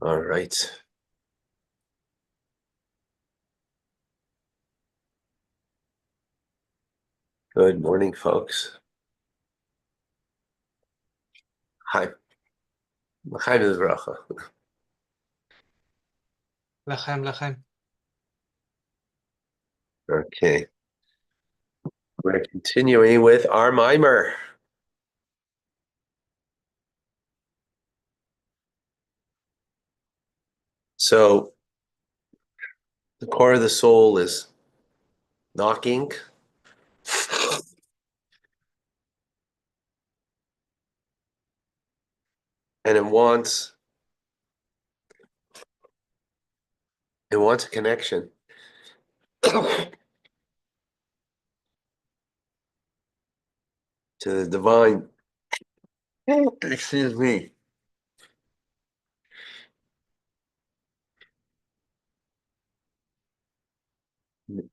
All right. Good morning, folks. Hi. Hi, Mizracha. Lachem, lachem. Okay. We're continuing with our mimer. So the core of the soul is knocking. And it wants a connection. To the divine. Excuse me.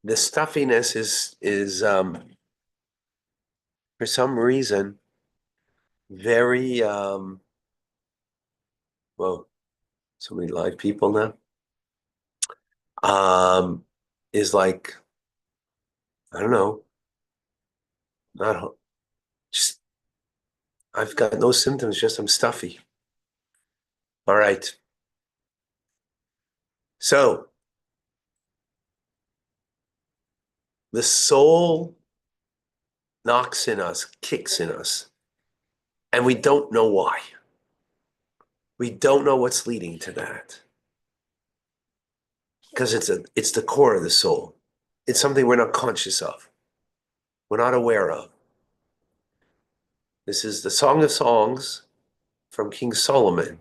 The stuffiness is for some reason very well, so many live people now. Is like, I don't know, not just I've got no symptoms, just I'm stuffy. All right. So the soul knocks in us, kicks in us, and we don't know why. We don't know what's leading to that. Because it's the core of the soul. It's something we're not conscious of. We're not aware of. This is the Song of Songs from King Solomon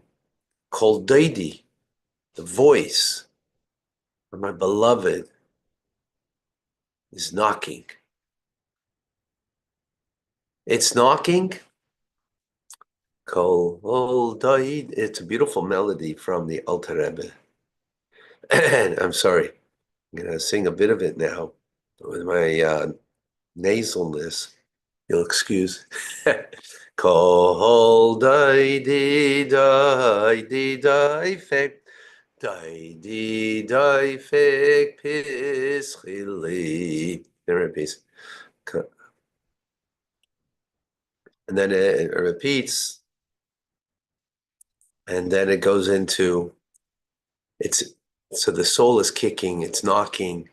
called Daidi, the voice of my beloved is knocking. It's knocking. Kol Daid. It's a beautiful melody from the Alter Rebbe. And I'm sorry, I'm going to sing a bit of it now with my nasalness. You'll excuse. Kol Daidi Daidi Daifek Daidi Daifek Pischili. Then repeats. And then it repeats. And then it goes into so the soul is kicking, it's knocking.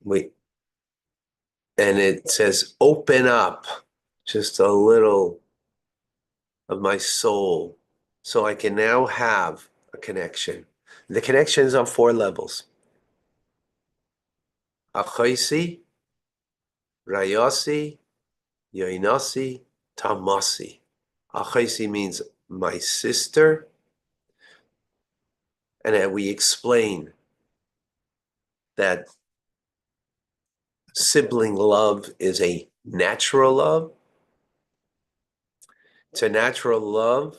And it says, open up just a little of my soul so I can now have a connection. The connection is on 4 levels. Achoisi, Rayasi, Yoinasi, Tamasi. Achoisi means my sister. And we explain that sibling love is a natural love. It's a natural love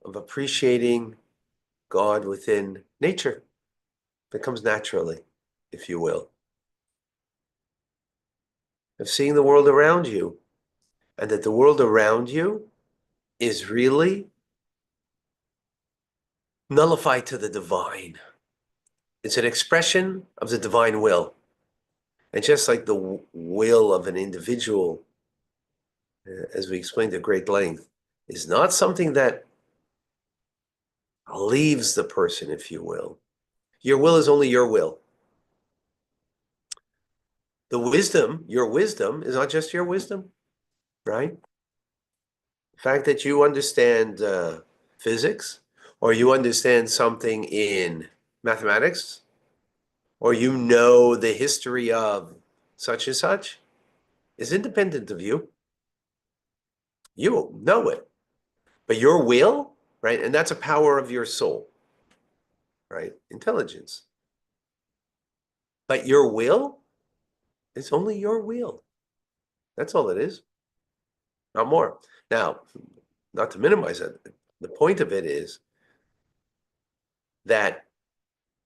of appreciating God within nature. It comes naturally, if you will. Of seeing the world around you, and that the world around you is really nullified to the divine. It's an expression of the divine will. And just like the will of an individual, as we explained at great length, is not something that leaves the person, if you will. Your will is only your will. The wisdom, your wisdom, is not just your wisdom, right? The fact that you understand physics, or you understand something in mathematics, or you know the history of such and such, is independent of you. You know it. But your will, right? And that's a power of your soul, right? Intelligence. But your will is only your will. That's all it is. Not more. Now, not to minimize it, the point of it is that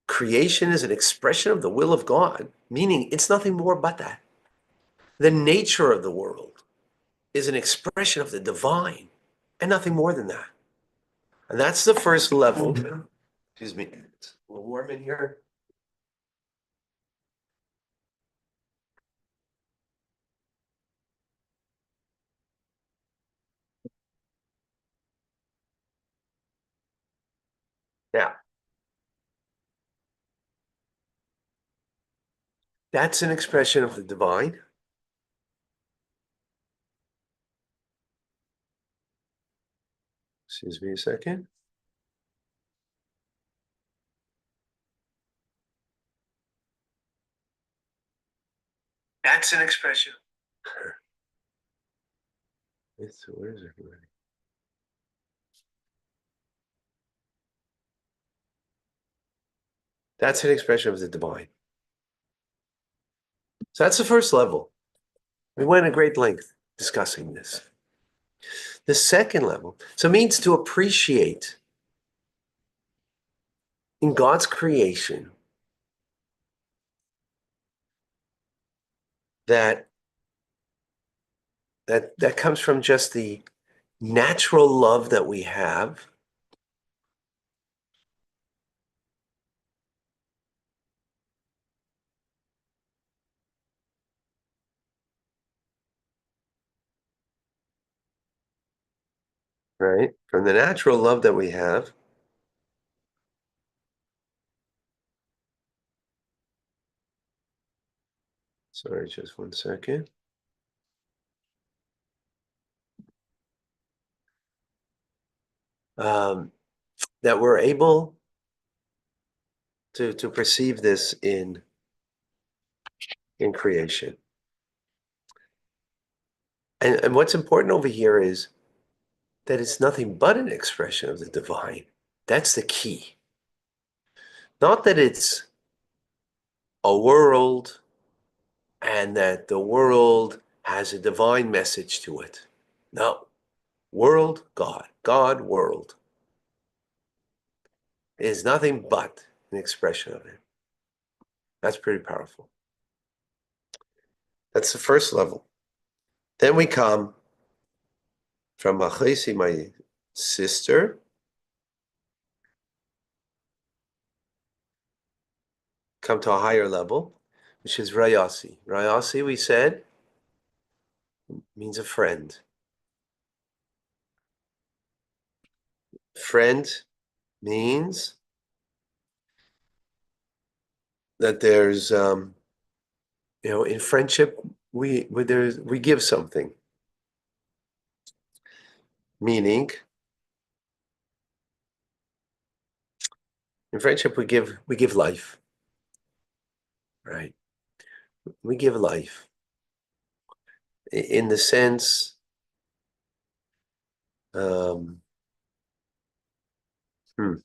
creation is an expression of the will of God, meaning it's nothing more but that. The nature of the world is an expression of the divine and nothing more than that. And that's the first level Excuse me. It's a little warm in here. Now, that's an expression of the divine. Excuse me a second. That's an expression. Where is everybody? That's an expression of the divine. So that's the first level. We went at great length discussing this. The second level, so it means to appreciate in God's creation that comes from just the natural love that we have. Right? From the natural love that we have. Sorry, just one second. That we're able to perceive this in creation. And what's important over here is that it's nothing but an expression of the divine. That's the key. Not that it's a world and that the world has a divine message to it. No. World, God. God, world. It is nothing but an expression of it. That's pretty powerful. That's the first level. Then we come from Machesi, my sister, come to a higher level, which is Rayasi. Rayasi, we said, means a friend. Friend means that there's, in friendship, we give something. Meaning, in friendship, we give life, right? We give life in the sense, um, hmm,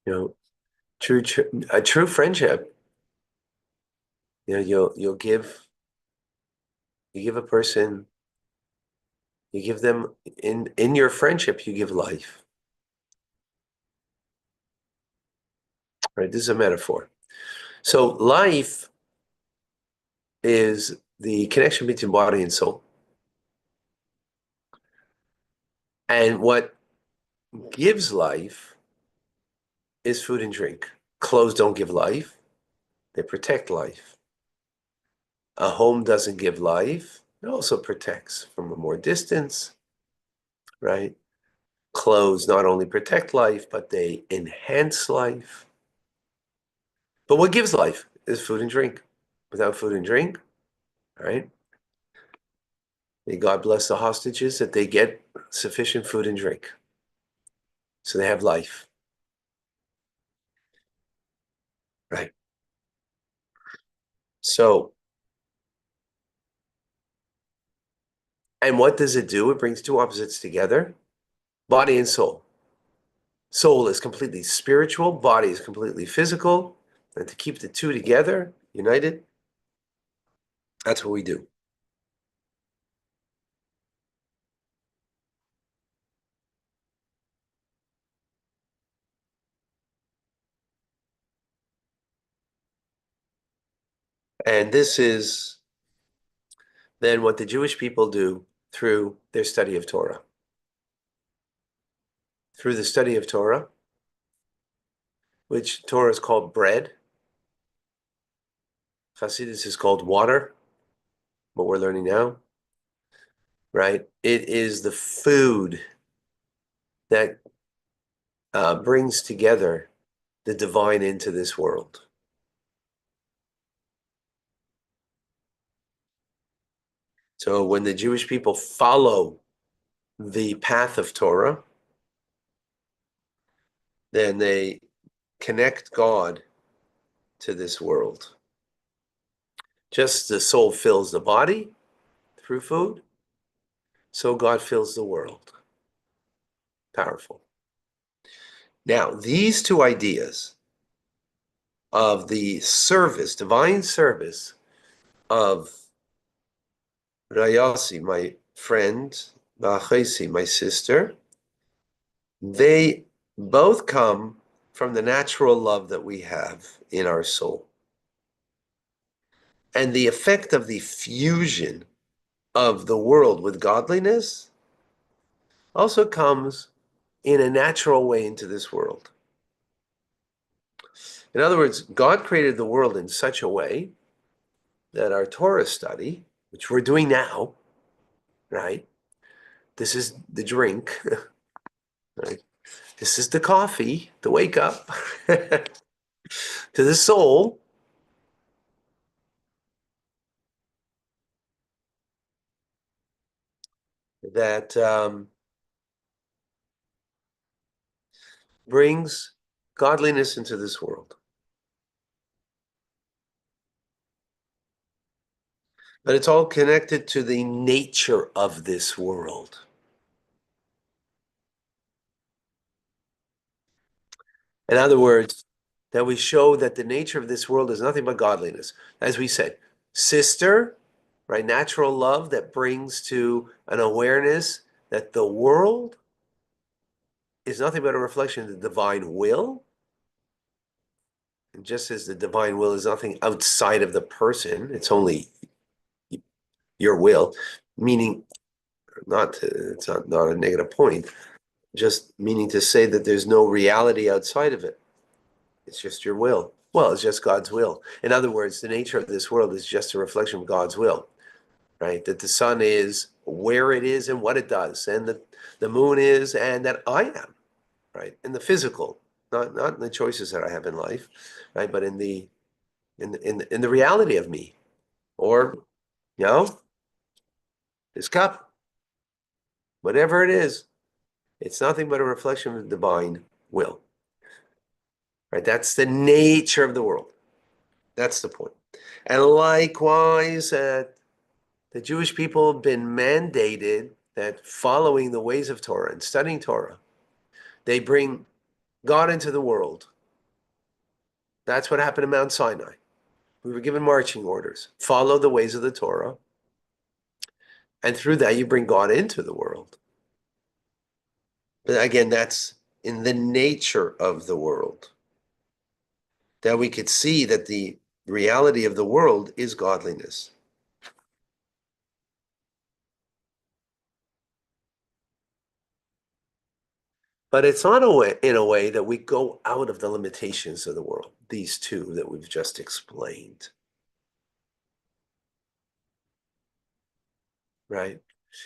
you know, a true friendship. You'll give a person, you give them in your friendship, you give life, right? This is a metaphor. So life is the connection between body and soul. And what gives life is food and drink. Clothes don't give life, they protect life. A home doesn't give life, it also protects from a more distance, right? Clothes not only protect life, but they enhance life. But what gives life is food and drink. Without food and drink, right? May God bless the hostages that they get sufficient food and drink. So they have life. Right. So, and what does it do? It brings two opposites together, body and soul. Soul is completely spiritual, body is completely physical. And to keep the two together, united, that's what we do. And this is then what the Jewish people do through their study of Torah. Through the study of Torah, which Torah is called bread. Chassidus is called water, what we're learning now, right? It is the food that brings together the divine into this world. So when the Jewish people follow the path of Torah, then they connect God to this world. Just the soul fills the body through food, so God fills the world. Powerful. Now, these two ideas of the service, divine service of Rayasi, my friend, Ba'achesi, my sister, they both come from the natural love that we have in our soul. And the effect of the fusion of the world with godliness also comes in a natural way into this world. In other words, God created the world in such a way that our Torah study, which we're doing now, right? This is the drink, right? This is the coffee to wake up to the soul. That brings godliness into this world. But it's all connected to the nature of this world. In other words, that we show that the nature of this world is nothing but godliness. As we said, sister, right? Natural love that brings to an awareness that the world is nothing but a reflection of the divine will. And just as the divine will is nothing outside of the person, it's only your will, meaning it's not a negative point, just meaning to say that there's no reality outside of it. It's just your will. Well, it's just God's will. In other words, the nature of this world is just a reflection of God's will, right? That the sun is where it is and what it does, and the moon is and that I am, right? In the physical, not in the choices that I have in life, right? But in the reality of me, or this cup, whatever it is, it's nothing but a reflection of the divine will. Right? That's the nature of the world. That's the point. And likewise, the Jewish people have been mandated that following the ways of Torah and studying Torah, they bring God into the world. That's what happened in Mount Sinai. We were given marching orders. Follow the ways of the Torah. And through that, you bring God into the world. But again, that's in the nature of the world. That we could see that the reality of the world is godliness. But it's not in a way that we go out of the limitations of the world, these two that we've just explained. Right?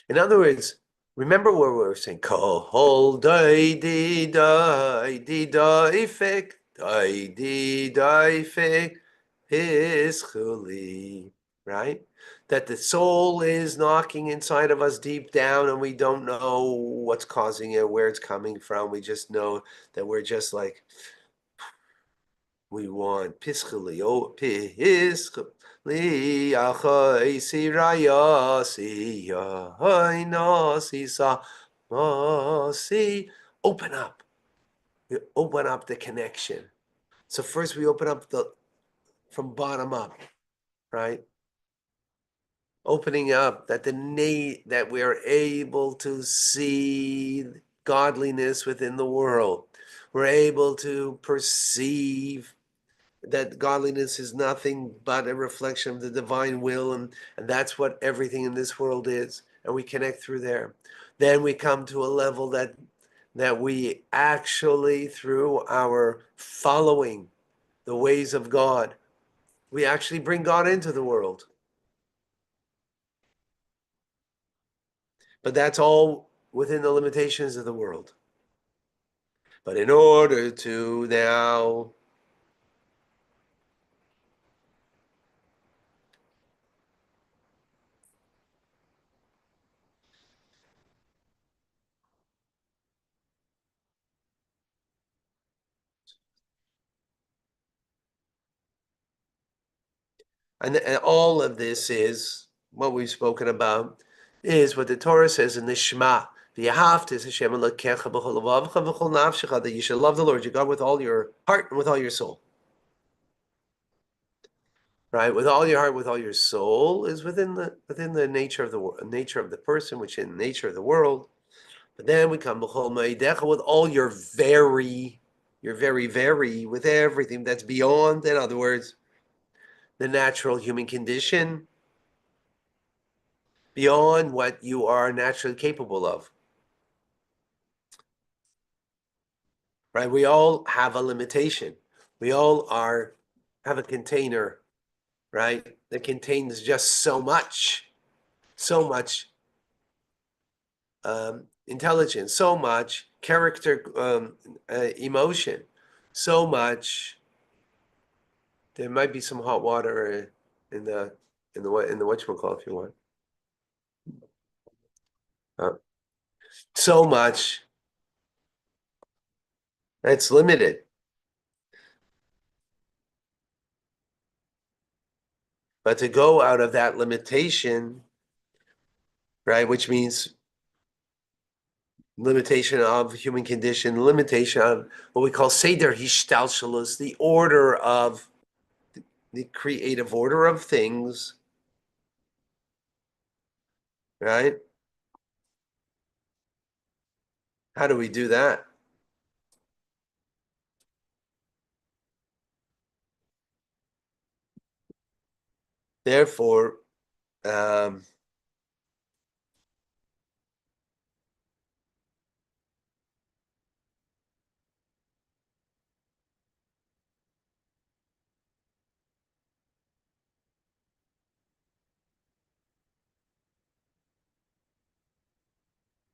In other words, remember where we were saying, Kohol dai di dai di daifik, dai di daifik, hischuli, right? That the soul is knocking inside of us deep down and we don't know what's causing it, where it's coming from. We just know that we're just like, we want pischuli, oh, pischuli. Li achai si raya si yahai na si sa ma si. Open up. We open up the connection. So first we open up from bottom up, right? Opening up that that we are able to see godliness within the world. We're able to perceive that godliness is nothing but a reflection of the divine will, and that's what everything in this world is. and we connect through there. Then we come to a level that we actually, through our following the ways of God, we actually bring God into the world. But that's all within the limitations of the world. But in order to now and all of this is what we've spoken about, is what the Torah says in the Shema. That you should love the Lord your God with all your heart and with all your soul. Right, with all your heart, with all your soul, is within the nature of the person, which in the nature of the world. But then we come with all your very, with everything that's beyond. In other words, the natural human condition, beyond what you are naturally capable of. Right? We all have a limitation. We all have a container, right? That contains just so much intelligence, so much character, emotion, so much. There might be some hot water in the whatchamacallit if you want. So much. It's limited. But to go out of that limitation, right, which means limitation of human condition, limitation of what we call Seder Hishtalshalus, the order of the creative order of things, right? How do we do that? Therefore, um,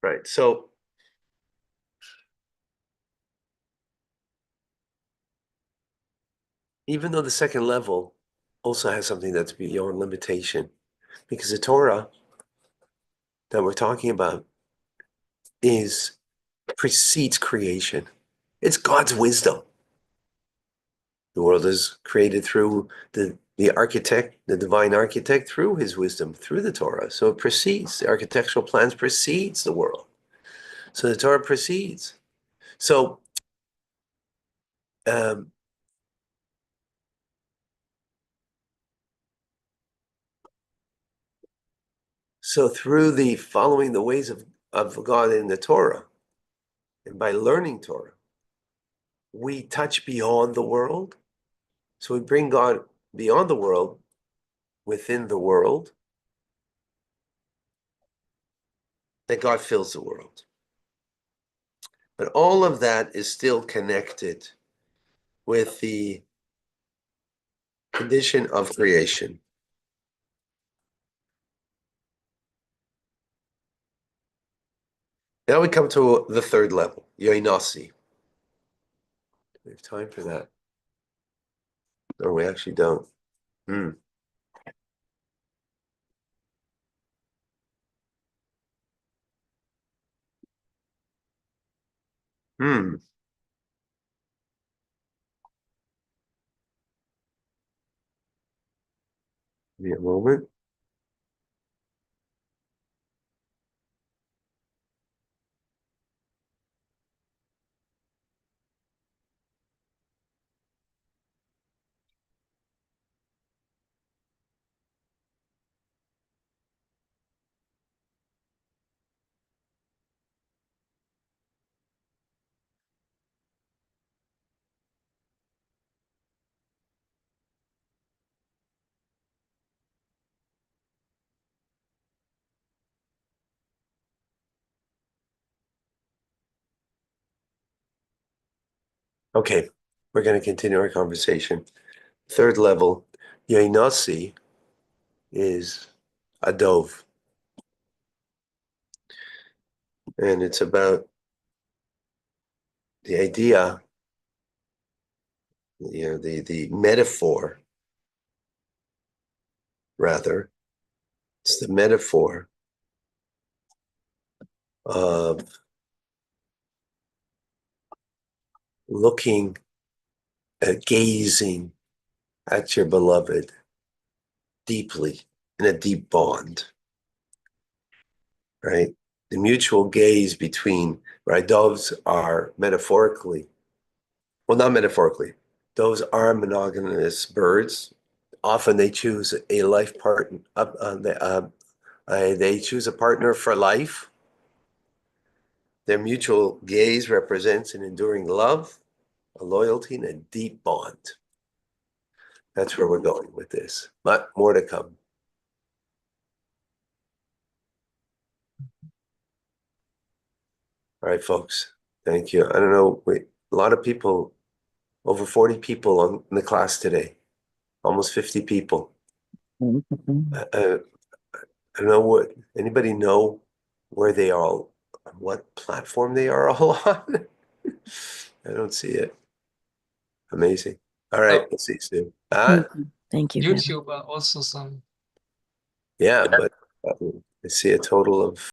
right. So even though the second level also has something that's beyond limitation, because the Torah that we're talking about precedes creation. It's God's wisdom. The world is created through the architect, the divine architect, through his wisdom, through the Torah. So it precedes, the architectural plans precedes the world. So the Torah precedes. So um, so through the following the ways of God in the Torah, and by learning Torah, we touch beyond the world. So we bring God beyond the world, within the world, that God fills the world. But all of that is still connected with the condition of creation. Now we come to the third level, Yoinasi. We have time for that. No, we actually don't. Hmm. Hmm. Give me a moment. Okay, we're going to continue our conversation. Third level, Yainasi is a dove. And it's about the idea, the metaphor, rather. It's the metaphor of looking at gazing at your beloved deeply in a deep bond, right? The mutual gaze between, right? Doves are metaphorically, well, not metaphorically, doves are monogamous birds. Often they choose a life partner, they choose a partner for life. Their mutual gaze represents an enduring love, a loyalty, and a deep bond. That's where we're going with this. But more to come. All right, folks. Thank you. I don't know. A lot of people, over 40 people in the class today, almost 50 people. I don't know what, anybody know where they are, what platform they are all on? I don't see it. Amazing. All right, we'll see you soon. Thank you. YouTube also some. Yeah, but I see a total of